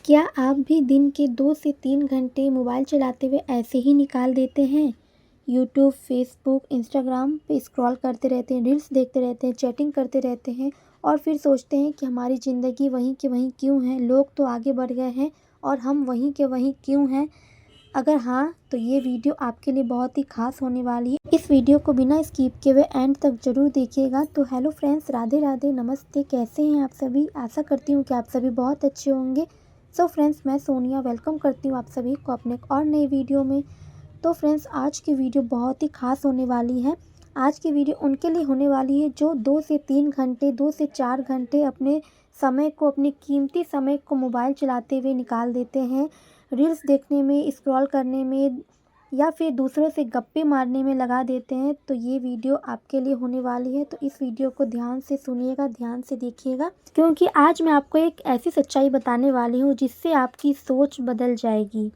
क्या आप भी दिन के 2 से 3 घंटे मोबाइल चलाते हुए ऐसे ही निकाल देते हैं? यूट्यूब, फेसबुक, इंस्टाग्राम पे स्क्रॉल करते रहते हैं, रील्स देखते रहते हैं, चैटिंग करते रहते हैं और फिर सोचते हैं कि हमारी ज़िंदगी वहीं के वहीं क्यों है? लोग तो आगे बढ़ गए हैं और हम वहीं के वहीं क्यों हैं? अगर हाँ, तो ये वीडियो आपके लिए बहुत ही ख़ास होने वाली है। इस वीडियो को बिना स्किप किए हुए एंड तक ज़रूर देखिएगा। तो हेलो फ्रेंड्स, राधे राधे, नमस्ते, कैसे हैं आप सभी? आशा करती हूँ कि आप सभी बहुत अच्छे होंगे। सो फ्रेंड्स, मैं सोनिया वेलकम करती हूँ आप सभी को अपने एक और नए वीडियो में। तो फ्रेंड्स, आज की वीडियो बहुत ही ख़ास होने वाली है। आज की वीडियो उनके लिए होने वाली है जो 2 से 3 घंटे, 2 से 4 घंटे अपने समय को, अपने कीमती समय को मोबाइल चलाते हुए निकाल देते हैं। रील्स देखने में, स्क्रॉल करने में या फिर दूसरों से गप्पे मारने में लगा देते हैं। तो ये वीडियो आपके लिए होने वाली है, तो इस वीडियो को ध्यान से सुनिएगा, ध्यान से देखिएगा, क्योंकि आज मैं आपको एक ऐसी सच्चाई बताने वाली हूँ जिससे आपकी सोच बदल जाएगी।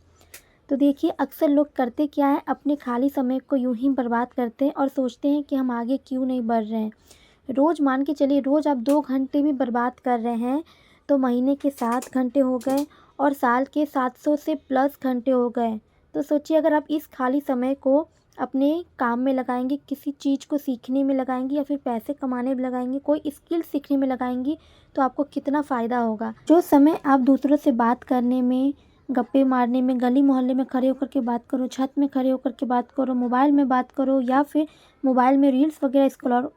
तो देखिए, अक्सर लोग करते क्या है, अपने खाली समय को यूं ही बर्बाद करते हैं और सोचते हैं कि हम आगे क्यों नहीं बढ़ रहे हैं। रोज़ मान के चलिए, रोज़ आप 2 घंटे भी बर्बाद कर रहे हैं तो महीने के 7 घंटे हो गए और साल के 700 से प्लस घंटे हो गए। तो सोचिए, अगर आप इस खाली समय को अपने काम में लगाएंगे, किसी चीज़ को सीखने में लगाएंगी या फिर पैसे कमाने में लगाएंगी, कोई स्किल सीखने में लगाएंगी, तो आपको कितना फ़ायदा होगा। जो समय आप दूसरों से बात करने में, गप्पे मारने में, गली मोहल्ले में खड़े होकर के बात करो, छत में खड़े होकर के बात करो, मोबाइल में बात करो या फिर मोबाइल में रील्स वगैरह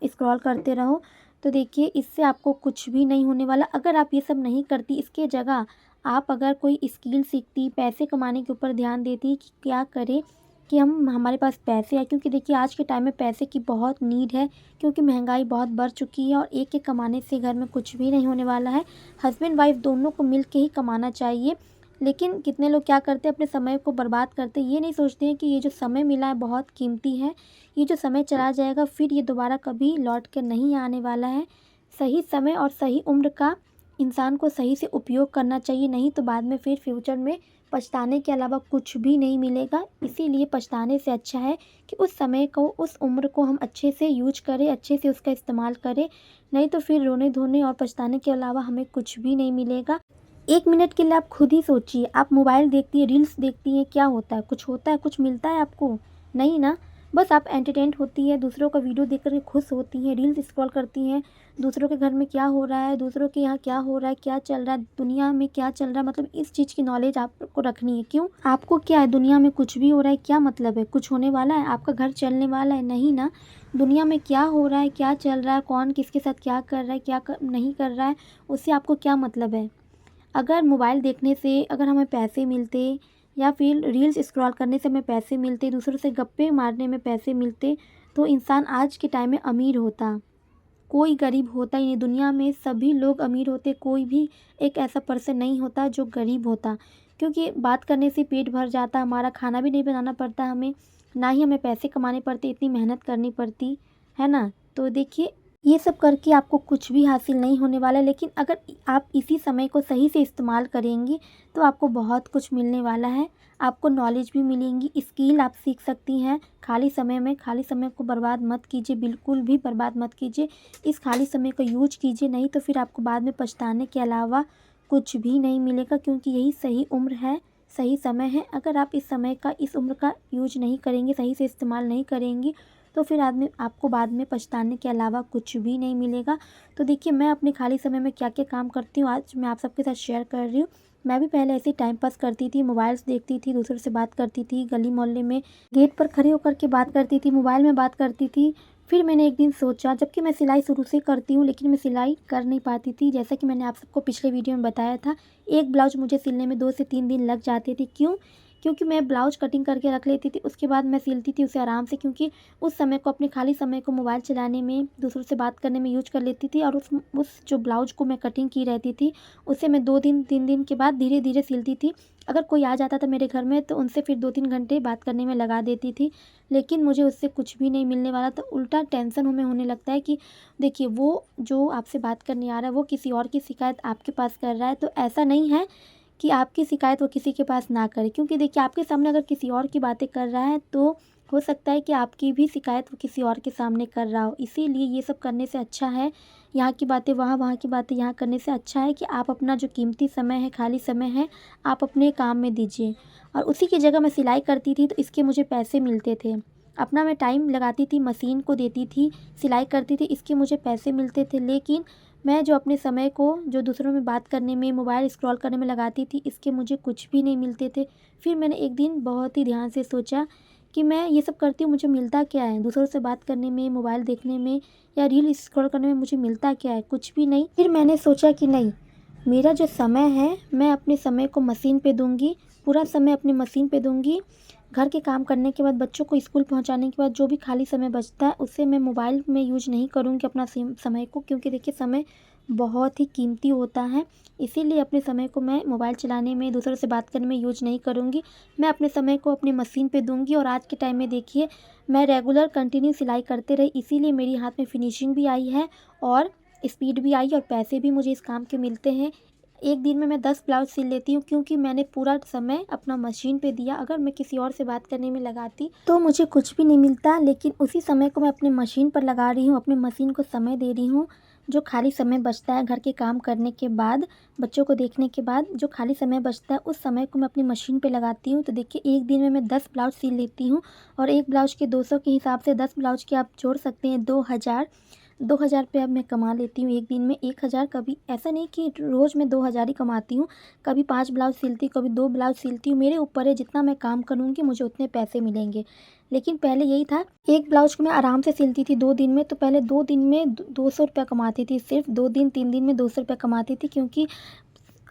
स्क्रॉल करते रहो, तो देखिए, इससे आपको कुछ भी नहीं होने वाला। अगर आप ये सब नहीं करती, इसके जगह आप अगर कोई स्किल सीखती, पैसे कमाने के ऊपर ध्यान देती कि क्या करें कि हमारे पास पैसे आए, क्योंकि देखिए, आज के टाइम में पैसे की बहुत नीड है, क्योंकि महंगाई बहुत बढ़ चुकी है और एक कमाने से घर में कुछ भी नहीं होने वाला है। हस्बैंड वाइफ दोनों को मिल के ही कमाना चाहिए। लेकिन कितने लोग क्या करते हैं, अपने समय को बर्बाद करते हैं। ये नहीं सोचते हैं कि ये जो समय मिला है बहुत कीमती है, ये जो समय चला जाएगा फिर ये दोबारा कभी लौट कर नहीं आने वाला है। सही समय और सही उम्र का इंसान को सही से उपयोग करना चाहिए, नहीं तो बाद में फिर फ्यूचर में पछताने के अलावा कुछ भी नहीं मिलेगा। इसीलिए पछताने से अच्छा है कि उस समय को, उस उम्र को हम अच्छे से यूज करें, अच्छे से उसका इस्तेमाल करें, नहीं तो फिर रोने धोने और पछताने के अलावा हमें कुछ भी नहीं मिलेगा। 1 मिनट के लिए आप खुद ही सोचिए, आप मोबाइल देखती हैं, रील्स देखती हैं, क्या होता है? कुछ होता है? कुछ मिलता है आपको? नहीं ना। बस आप एंटरटेन होती हैं, दूसरों का वीडियो देख कर के खुश होती हैं, रील्स स्क्रॉल करती हैं, दूसरों के घर में क्या हो रहा है, दूसरों के यहाँ क्या हो रहा है, क्या चल रहा है, दुनिया में क्या चल रहा है, मतलब इस चीज़ की नॉलेज आपको रखनी है। क्यों? आपको क्या है, दुनिया में कुछ भी हो रहा है, क्या मतलब है? कुछ होने वाला है? आपका घर चलने वाला है? नहीं ना। दुनिया में क्या हो रहा है, क्या चल रहा है, कौन किसके साथ क्या कर रहा है, नहीं कर रहा है, उससे आपको क्या मतलब है? अगर मोबाइल देखने से अगर हमें पैसे मिलते या फिर रील्स स्क्रॉल करने से हमें पैसे मिलते, दूसरों से गप्पे मारने में पैसे मिलते, तो इंसान आज के टाइम में अमीर होता। कोई गरीब होता ही नहीं। दुनिया में सभी लोग अमीर होते, कोई भी एक ऐसा पर्सन नहीं होता जो गरीब होता, क्योंकि बात करने से पेट भर जाता, हमारा खाना भी नहीं बनाना पड़ता हमें, ना ही हमें पैसे कमाने पड़ते, इतनी मेहनत करनी पड़ती है ना। तो देखिए, ये सब करके आपको कुछ भी हासिल नहीं होने वाला है, लेकिन अगर आप इसी समय को सही से इस्तेमाल करेंगी तो आपको बहुत कुछ मिलने वाला है। आपको नॉलेज भी मिलेंगी, स्किल आप सीख सकती हैं खाली समय में। खाली समय को बर्बाद मत कीजिए, बिल्कुल भी बर्बाद मत कीजिए। इस खाली समय को यूज कीजिए, नहीं तो फिर आपको बाद में पछताने के अलावा कुछ भी नहीं मिलेगा, क्योंकि यही सही उम्र है, सही समय है। अगर आप इस समय का, इस उम्र का यूज नहीं करेंगी, सही से इस्तेमाल नहीं करेंगी, तो फिर आदमी आपको बाद में पछताने के अलावा कुछ भी नहीं मिलेगा। तो देखिए, मैं अपने खाली समय में क्या क्या काम करती हूँ आज मैं आप सबके साथ शेयर कर रही हूँ। मैं भी पहले ऐसे ही टाइम पास करती थी, मोबाइल्स देखती थी, दूसरों से बात करती थी, गली मोहल्ले में गेट पर खड़े होकर के बात करती थी, मोबाइल में बात करती थी। फिर मैंने एक दिन सोचा, जबकि मैं सिलाई शुरू से करती हूँ लेकिन मैं सिलाई कर नहीं पाती थी, जैसा कि मैंने आप सबको पिछले वीडियो में बताया था। एक ब्लाउज मुझे सिलने में 2 से 3 दिन लग जाते थे। क्यों? क्योंकि मैं ब्लाउज कटिंग करके रख लेती थी, उसके बाद मैं सिलती थी उसे आराम से, क्योंकि उस समय को, अपने खाली समय को मोबाइल चलाने में, दूसरों से बात करने में यूज कर लेती थी। और उस जो ब्लाउज को मैं कटिंग की रहती थी, उसे मैं 2 दिन 3 दिन के बाद धीरे धीरे सिलती थी। अगर कोई आ जाता था मेरे घर में तो उनसे फिर 2-3 घंटे बात करने में लगा देती थी, लेकिन मुझे उससे कुछ भी नहीं मिलने वाला। तो उल्टा टेंशन हमें होने लगता है कि देखिए, वो जो आपसे बात करने आ रहा है वो किसी और की शिकायत आपके पास कर रहा है। तो ऐसा नहीं है कि आपकी शिकायत वो किसी के पास ना करे, क्योंकि देखिए, आपके सामने अगर किसी और की बातें कर रहा है तो हो सकता है कि आपकी भी शिकायत वो किसी और के सामने कर रहा हो। इसीलिए ये सब करने से अच्छा है यहाँ की बातें वहाँ, वहाँ की बातें यहाँ करने से अच्छा है कि आप अपना जो कीमती समय है, खाली समय है, आप अपने काम में दीजिए। और उसी की जगह मैं सिलाई करती थी तो इसके मुझे पैसे मिलते थे। अपना मैं टाइम लगाती थी, मशीन को देती थी, सिलाई करती थी, इसके मुझे पैसे मिलते थे। लेकिन मैं जो अपने समय को जो दूसरों में बात करने में, मोबाइल स्क्रॉल करने में लगाती थी, इसके मुझे कुछ भी नहीं मिलते थे। फिर मैंने एक दिन बहुत ही ध्यान से सोचा कि मैं ये सब करती हूँ, मुझे मिलता क्या है? दूसरों से बात करने में, मोबाइल देखने में या रील स्क्रॉल करने में मुझे मिलता क्या है? कुछ भी नहीं। फिर मैंने सोचा कि नहीं, मेरा जो समय है मैं अपने समय को मशीन पे दूँगी, पूरा समय अपनी मशीन पे दूँगी। घर के काम करने के बाद, बच्चों को स्कूल पहुंचाने के बाद जो भी खाली समय बचता है उसे मैं मोबाइल में यूज़ नहीं करूँगी अपना समय को, क्योंकि देखिए समय बहुत ही कीमती होता है। इसीलिए अपने समय को मैं मोबाइल चलाने में, दूसरों से बात करने में यूज़ नहीं करूँगी। मैं अपने समय को अपनी मशीन पे दूँगी। और आज के टाइम में देखिए मैं रेगुलर कंटिन्यू सिलाई करते रही, इसीलिए मेरी हाथ में फिनिशिंग भी आई है और स्पीड भी आई और पैसे भी मुझे इस काम के मिलते हैं। एक दिन में मैं 10 ब्लाउज सिल लेती हूँ, क्योंकि मैंने पूरा समय अपना मशीन पे दिया। अगर मैं किसी और से बात करने में लगाती तो मुझे कुछ भी नहीं मिलता, लेकिन उसी समय को मैं अपनी मशीन पर लगा रही हूँ, अपनी मशीन को समय दे रही हूँ। जो खाली समय बचता है घर के काम करने के बाद, बच्चों को देखने के बाद, जो खाली समय बचता है उस समय को मैं अपनी मशीन पे लगाती हूँ। तो देखिए एक दिन में मैं 10 ब्लाउज सिल लेती हूँ और एक ब्लाउज के 200 के हिसाब से 10 ब्लाउज के आप जोड़ सकते हैं 2000। 2000 रुपये अब मैं कमा लेती हूँ एक दिन में। 1000, कभी ऐसा नहीं कि रोज़ मैं 2000 ही कमाती हूँ, कभी 5 ब्लाउज सिलती हूँ, कभी 2 ब्लाउज सिलती हूँ। मेरे ऊपर है, जितना मैं काम करूँगी मुझे उतने पैसे मिलेंगे। लेकिन पहले यही था, एक ब्लाउज को मैं आराम से सिलती थी 2 दिन में, तो पहले 2 दिन में 200 रुपये कमाती थी। सिर्फ 2 दिन 3 दिन में 200 रुपये कमाती थी, क्योंकि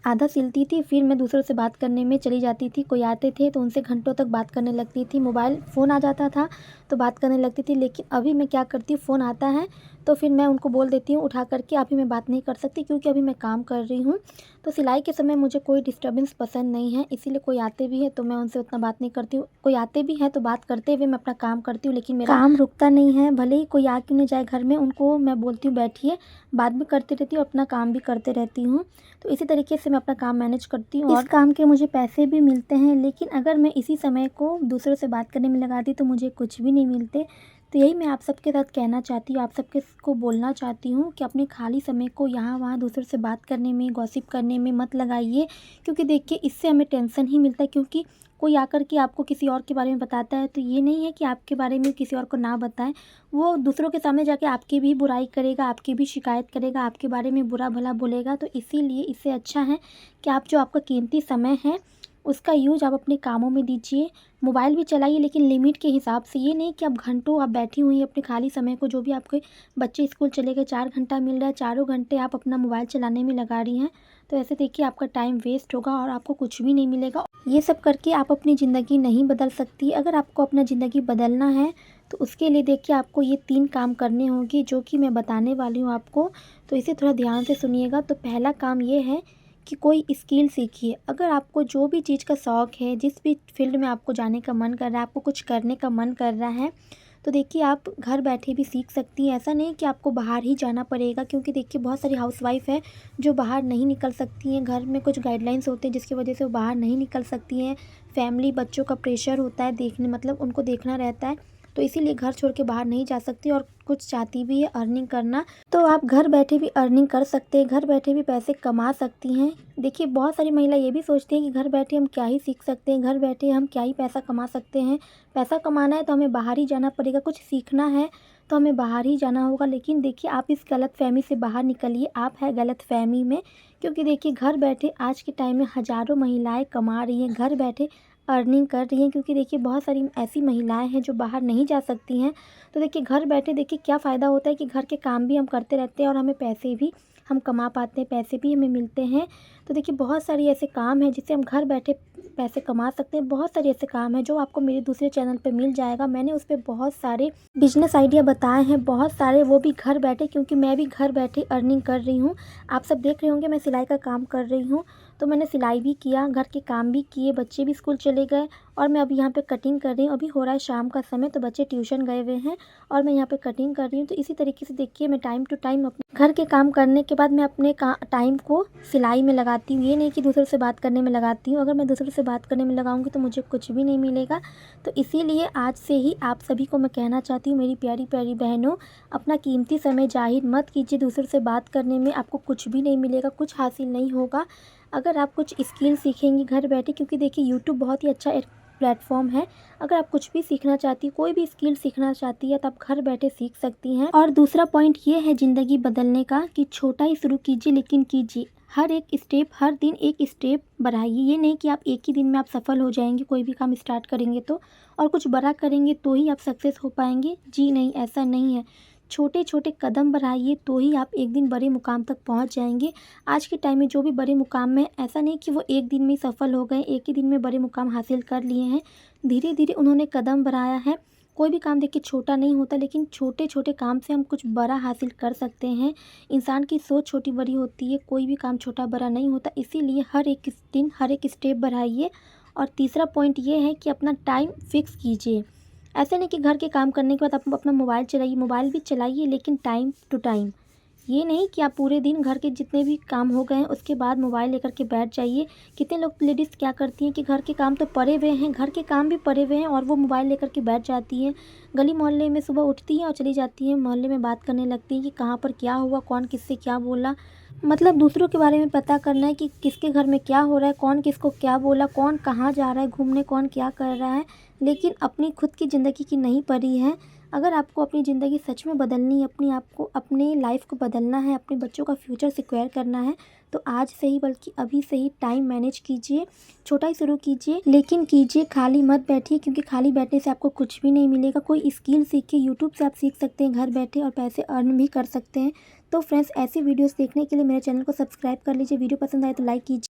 आधा सिलती थी, फिर मैं दूसरों से बात करने में चली जाती थी। कोई आते थे तो उनसे घंटों तक बात करने लगती थी। मोबाइल फ़ोन आ जाता था तो बात करने लगती थी। लेकिन अभी मैं क्या करती हूँ, फ़ोन आता है तो फिर मैं उनको बोल देती हूँ उठा करके, अभी मैं बात नहीं कर सकती क्योंकि अभी मैं काम कर रही हूँ। तो सिलाई के समय मुझे कोई डिस्टर्बेंस पसंद नहीं है, इसीलिए कोई आते भी है तो मैं उनसे उतना बात नहीं करती हूँ। कोई आते भी हैं तो बात करते हुए मैं अपना काम करती हूँ, लेकिन मेरा काम रुकता नहीं है। भले ही कोई आ क्यों नहीं जाए घर में, उनको मैं बोलती हूँ बैठिए, बात भी करती रहती हूँ, अपना काम भी करते रहती हूँ। तो इसी तरीके से मैं अपना काम मैनेज करती हूँ और इस काम के मुझे पैसे भी मिलते हैं। लेकिन अगर मैं इसी समय को दूसरों से बात करने में लगा दी तो मुझे कुछ भी नहीं मिलते। तो यही मैं आप सबके साथ कहना चाहती हूँ, आप सबके को बोलना चाहती हूँ कि अपने खाली समय को यहाँ वहाँ दूसरों से बात करने में, गॉसिप करने में मत लगाइए। क्योंकि देखिए इससे हमें टेंशन ही मिलता है, क्योंकि कोई आकर के आपको किसी और के बारे में बताता है तो ये नहीं है कि आपके बारे में किसी और को ना बताएं। वो दूसरों के सामने जाके आपकी भी बुराई करेगा, आपकी भी शिकायत करेगा, आपके बारे में बुरा भला बोलेगा। तो इसीलिए इससे अच्छा है कि आप जो आपका कीमती समय है उसका यूज आप अपने कामों में दीजिए। मोबाइल भी चलाइए, लेकिन लिमिट के हिसाब से। ये नहीं कि आप घंटों आप बैठी हुई हैं अपने खाली समय को, जो भी आपके बच्चे स्कूल चले गए 4 घंटा मिल रहा है, चारों घंटे आप अपना मोबाइल चलाने में लगा रही हैं। तो ऐसे देखिए आपका टाइम वेस्ट होगा और आपको कुछ भी नहीं मिलेगा। ये सब करके आप अपनी ज़िंदगी नहीं बदल सकती। अगर आपको अपना ज़िंदगी बदलना है तो उसके लिए देखिए आपको ये 3 काम करने होंगे, जो कि मैं बताने वाली हूँ आपको। तो इसे थोड़ा ध्यान से सुनिएगा। तो पहला काम ये है कि कोई स्किल सीखिए। अगर आपको जो भी चीज़ का शौक़ है, जिस भी फील्ड में आपको जाने का मन कर रहा है, आपको कुछ करने का मन कर रहा है, तो देखिए आप घर बैठे भी सीख सकती हैं। ऐसा नहीं कि आपको बाहर ही जाना पड़ेगा, क्योंकि देखिए बहुत सारी हाउसवाइफ़ हैं जो बाहर नहीं निकल सकती हैं। घर में कुछ गाइडलाइंस होते हैं जिसकी वजह से वो बाहर नहीं निकल सकती हैं। फैमिली, बच्चों का प्रेशर होता है, देखने मतलब उनको देखना रहता है, तो इसीलिए घर छोड़ के बाहर नहीं जा सकती और कुछ चाहती भी है अर्निंग करना। तो आप घर बैठे भी अर्निंग कर सकते हैं, घर बैठे भी पैसे कमा सकती हैं। देखिए बहुत सारी महिला ये भी सोचती हैं कि घर बैठे हम क्या ही सीख सकते हैं, घर बैठे हम क्या ही पैसा कमा सकते हैं। पैसा कमाना है तो हमें बाहर ही जाना पड़ेगा, कुछ सीखना है तो हमें बाहर ही जाना होगा। लेकिन देखिए आप इस गलतफ़हमी से बाहर निकलिए, आप हैं गलतफ़हमी में। क्योंकि देखिए घर बैठे आज के टाइम में हज़ारों महिलाएं कमा रही हैं, घर बैठे अर्निंग कर रही हैं। क्योंकि देखिए बहुत सारी ऐसी महिलाएं हैं जो बाहर नहीं जा सकती हैं। तो देखिए घर बैठे देखिए क्या फ़ायदा होता है कि घर के काम भी हम करते रहते हैं और हमें पैसे भी हम कमा पाते हैं, पैसे भी हमें मिलते हैं। तो देखिए बहुत सारी ऐसे काम हैं जिससे हम घर बैठे पैसे कमा सकते हैं। बहुत सारे ऐसे काम हैं जो आपको मेरे दूसरे चैनल पे मिल जाएगा। मैंने उस पे बहुत सारे बिजनेस आइडिया बताए हैं, बहुत सारे, वो भी घर बैठे, क्योंकि मैं भी घर बैठे अर्निंग कर रही हूँ। आप सब देख रहे होंगे मैं सिलाई का काम कर रही हूँ। तो मैंने सिलाई भी किया, घर के काम भी किए, बच्चे भी स्कूल चले गए और मैं अभी यहाँ पे कटिंग कर रही हूँ। अभी हो रहा है शाम का समय, तो बच्चे ट्यूशन गए हुए हैं और मैं यहाँ पे कटिंग कर रही हूँ। तो इसी तरीके से देखिए मैं टाइम टू टाइम अपने घर के काम करने के बाद मैं अपने टाइम को सिलाई में लगाती हूँ। ये नहीं कि दूसरों से बात करने में लगाती हूँ। अगर मैं दूसरों से बात करने में लगाऊंगी तो मुझे कुछ भी नहीं मिलेगा। तो इसीलिए आज से ही आप सभी को मैं कहना चाहती हूँ, मेरी प्यारी प्यारी बहनों, अपना कीमती समय जाहिर मत कीजिए। दूसरों से बात करने में आपको कुछ भी नहीं मिलेगा, कुछ हासिल नहीं होगा। अगर आप कुछ स्किल सीखेंगी घर बैठे, क्योंकि देखिए यूट्यूब बहुत ही अच्छा एक प्लेटफॉर्म है। अगर आप कुछ भी सीखना चाहती हैं, कोई भी स्किल सीखना चाहती है, तो आप घर बैठे सीख सकती हैं। और दूसरा पॉइंट ये है ज़िंदगी बदलने का कि छोटा ही शुरू कीजिए, लेकिन कीजिए। हर एक स्टेप, हर दिन एक स्टेप बढ़ाइए। ये नहीं कि आप एक ही दिन में आप सफल हो जाएंगे कोई भी काम स्टार्ट करेंगे तो, और कुछ बड़ा करेंगे तो ही आप सक्सेस हो पाएंगे। जी नहीं, ऐसा नहीं है। छोटे छोटे कदम बढ़ाइए तो ही आप एक दिन बड़े मुकाम तक पहुंच जाएंगे। आज के टाइम में जो भी बड़े मुकाम में, ऐसा नहीं कि वो एक दिन में ही सफल हो गए, एक ही दिन में बड़े मुकाम हासिल कर लिए हैं। धीरे धीरे उन्होंने कदम बढ़ाया है। कोई भी काम देखिए छोटा नहीं होता, लेकिन छोटे छोटे काम से हम कुछ बड़ा हासिल कर सकते हैं। इंसान की सोच छोटी बड़ी होती है, कोई भी काम छोटा बड़ा नहीं होता। इसीलिए हर एक दिन हर एक स्टेप बढ़ाइए। और तीसरा पॉइंट ये है कि अपना टाइम फिक्स कीजिए। ऐसा नहीं कि घर के काम करने के बाद आप अपना मोबाइल चलाइए, मोबाइल भी चलाइए लेकिन टाइम टू टाइम। ये नहीं कि आप पूरे दिन घर के जितने भी काम हो गए हैं उसके बाद मोबाइल लेकर के बैठ जाइए। कितने लोग लेडीज़ क्या करती हैं कि घर के काम तो पड़े हुए हैं, घर के काम भी पड़े हुए हैं और वो मोबाइल लेकर के बैठ जाती हैं। गली मोहल्ले में सुबह उठती हैं और चली जाती हैं, मोहल्ले में बात करने लगती हैं कि कहाँ पर क्या हुआ, कौन किससे क्या बोला। मतलब दूसरों के बारे में पता करना है कि किसके घर में क्या हो रहा है, कौन किसको क्या बोला, कौन कहाँ जा रहा है घूमने, कौन क्या कर रहा है। लेकिन अपनी खुद की ज़िंदगी की नहीं पड़ी है। अगर आपको अपनी ज़िंदगी सच में बदलनी है, अपने आप को, अपने लाइफ को बदलना है, अपने बच्चों का फ्यूचर सिक्योर करना है, तो आज से ही बल्कि अभी से ही टाइम मैनेज कीजिए। छोटा ही शुरू कीजिए, लेकिन कीजिए, खाली मत बैठिए, क्योंकि खाली बैठने से आपको कुछ भी नहीं मिलेगा। कोई स्किल सीखिए, यूट्यूब से आप सीख सकते हैं घर बैठे और पैसे अर्न भी कर सकते हैं। तो फ्रेंड्स, ऐसी वीडियोस देखने के लिए मेरे चैनल को सब्सक्राइब कर लीजिए। वीडियो पसंद आए तो लाइक कीजिए।